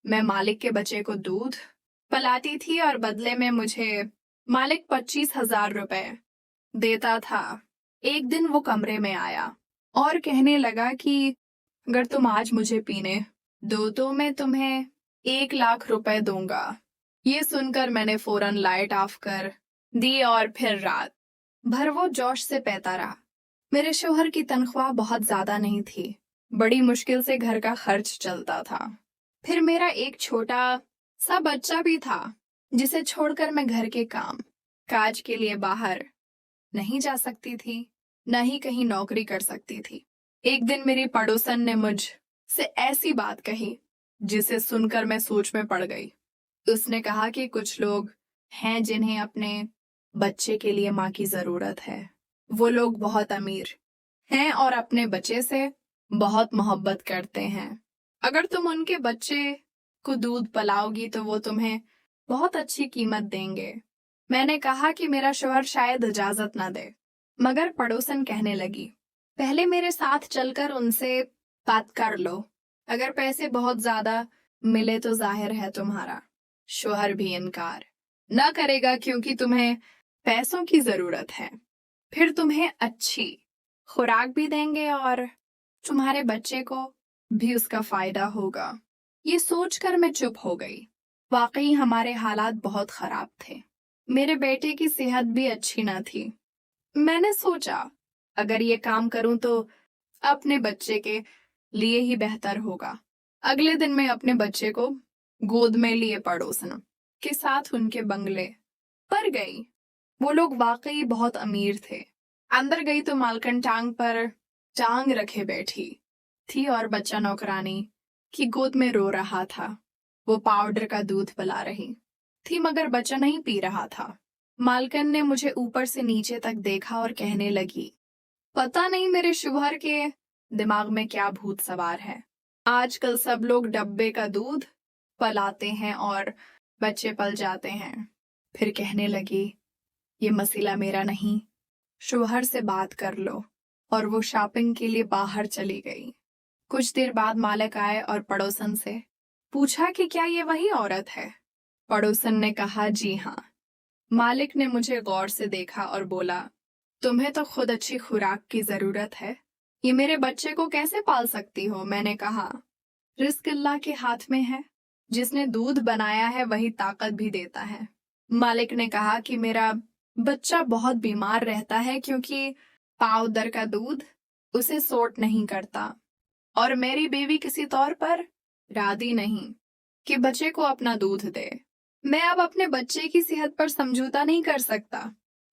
मैं मालिक के बच्चे को दूध पिलाती थी और बदले में मुझे मालिक 25,000 रुपए देता था। एक दिन वो कमरे में आया और कहने लगा कि अगर तुम आज मुझे पीने दो तो मैं तुम्हें 1 लाख रुपए दूंगा। ये सुनकर मैंने फौरन लाइट ऑफ कर दी और फिर रात भर वो जोश से पीता रहा। मेरे शौहर की तनख्वाह बहुत ज्यादा नहीं थी, बड़ी मुश्किल से घर का खर्च चलता था। फिर मेरा एक छोटा सा बच्चा भी था जिसे छोड़कर मैं घर के काम काज के लिए बाहर नहीं जा सकती थी, न ही कहीं नौकरी कर सकती थी। एक दिन मेरी पड़ोसन ने मुझ से ऐसी बात कही जिसे सुनकर मैं सोच में पड़ गई। उसने कहा कि कुछ लोग हैं जिन्हें अपने बच्चे के लिए माँ की जरूरत है। वो लोग बहुत अमीर हैं और अपने बच्चे से बहुत मोहब्बत करते हैं। अगर तुम उनके बच्चे को दूध पिलाओगी तो वो तुम्हें बहुत अच्छी कीमत देंगे। मैंने कहा कि मेरा शौहर शायद इजाजत न दे, मगर पड़ोसन कहने लगी, पहले मेरे साथ चलकर उनसे बात कर लो। अगर पैसे बहुत ज्यादा मिले तो जाहिर है तुम्हारा शौहर भी इनकार न करेगा, क्योंकि तुम्हें पैसों की जरूरत है। फिर तुम्हें अच्छी खुराक भी देंगे और तुम्हारे बच्चे को भी उसका फायदा होगा। ये सोचकर मैं चुप हो गई। वाकई हमारे हालात बहुत खराब थे। मेरे बेटे की सेहत भी अच्छी न थी। मैंने सोचा अगर ये काम करूं तो अपने बच्चे के लिए ही बेहतर होगा। अगले दिन मैं अपने बच्चे को गोद में लिए पड़ोसन के साथ उनके बंगले पर गई। वो लोग वाकई बहुत अमीर थे। अंदर गई तो मालकन टांग पर टांग रखे बैठी थी और बच्चा नौकरानी की गोद में रो रहा था। वो पाउडर का दूध पिला रही थी मगर बच्चा नहीं पी रहा था। मालकन ने मुझे ऊपर से नीचे तक देखा और कहने लगी, पता नहीं मेरे शौहर के दिमाग में क्या भूत सवार है। आजकल सब लोग डब्बे का दूध पिलाते हैं और बच्चे पल जाते हैं। फिर कहने लगी, ये मसला मेरा नहीं, शौहर से बात कर लो। और वो शॉपिंग के लिए बाहर चली गई। कुछ देर बाद मालिक आए और पड़ोसन से पूछा कि क्या ये वही औरत है। पड़ोसन ने कहा, जी हाँ। मालिक ने मुझे गौर से देखा और बोला, तुम्हें तो खुद अच्छी खुराक की जरूरत है, ये मेरे बच्चे को कैसे पाल सकती हो। मैंने कहा, रिस्क अल्लाह के हाथ में है, जिसने दूध बनाया है वही ताकत भी देता है। मालिक ने कहा कि मेरा बच्चा बहुत बीमार रहता है क्योंकि पाउडर का दूध उसे सूट नहीं करता और मेरी बीवी किसी तौर पर राजी नहीं कि बच्चे को अपना दूध दे। मैं अब अपने बच्चे की सेहत पर समझौता नहीं कर सकता।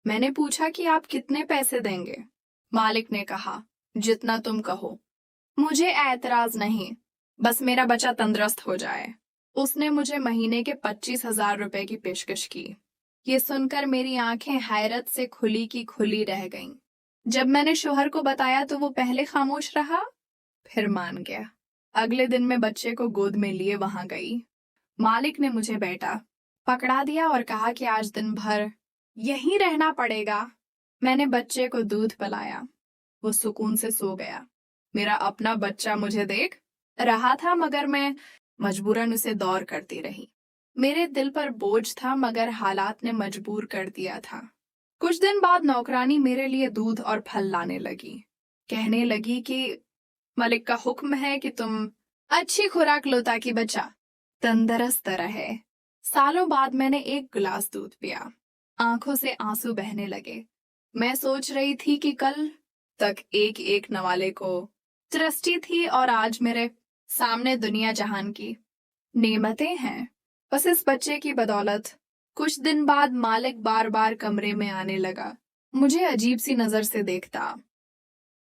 मैंने पूछा कि आप कितने पैसे देंगे। मालिक ने कहा, जितना तुम कहो। मुझे एतराज नहीं, बस मेरा बच्चा तंदुरुस्त हो जाए। उसने मुझे महीने के 25,000 रुपए की पेशकश की। ये सुनकर मेरी आंखें हैरत से खुली की खुली रह गईं। जब मैंने शौहर को बताया तो वो पहले खामोश रहा, फिर मान गया। अगले दिन मैं बच्चे को गोद में लिए वहां गई। मालिक ने मुझे बेटा पकड़ा दिया और कहा कि आज दिन भर यहीं रहना पड़ेगा। मैंने बच्चे को दूध पिलाया, वो सुकून से सो गया। मेरा अपना बच्चा मुझे देख रहा था मगर मैं मजबूरन उसे दौर करती रही। मेरे दिल पर बोझ था मगर हालात ने मजबूर कर दिया था। कुछ दिन बाद नौकरानी मेरे लिए दूध और फल लाने लगी। कहने लगी कि मलिक का हुक्म है कि तुम अच्छी खुराक लो ताकि बच्चा तंदुरुस्त रहे। सालों बाद मैंने एक गिलास दूध पिया। आंखों से आंसू बहने लगे। मैं सोच रही थी कि कल तक एक एक नवाले को दृष्टि थी और आज मेरे सामने दुनिया जहान की नेमतें हैं। बस इस बच्चे की बदौलत। कुछ दिन बाद मालिक बार बार कमरे में आने लगा। मुझे अजीब सी नजर से देखता।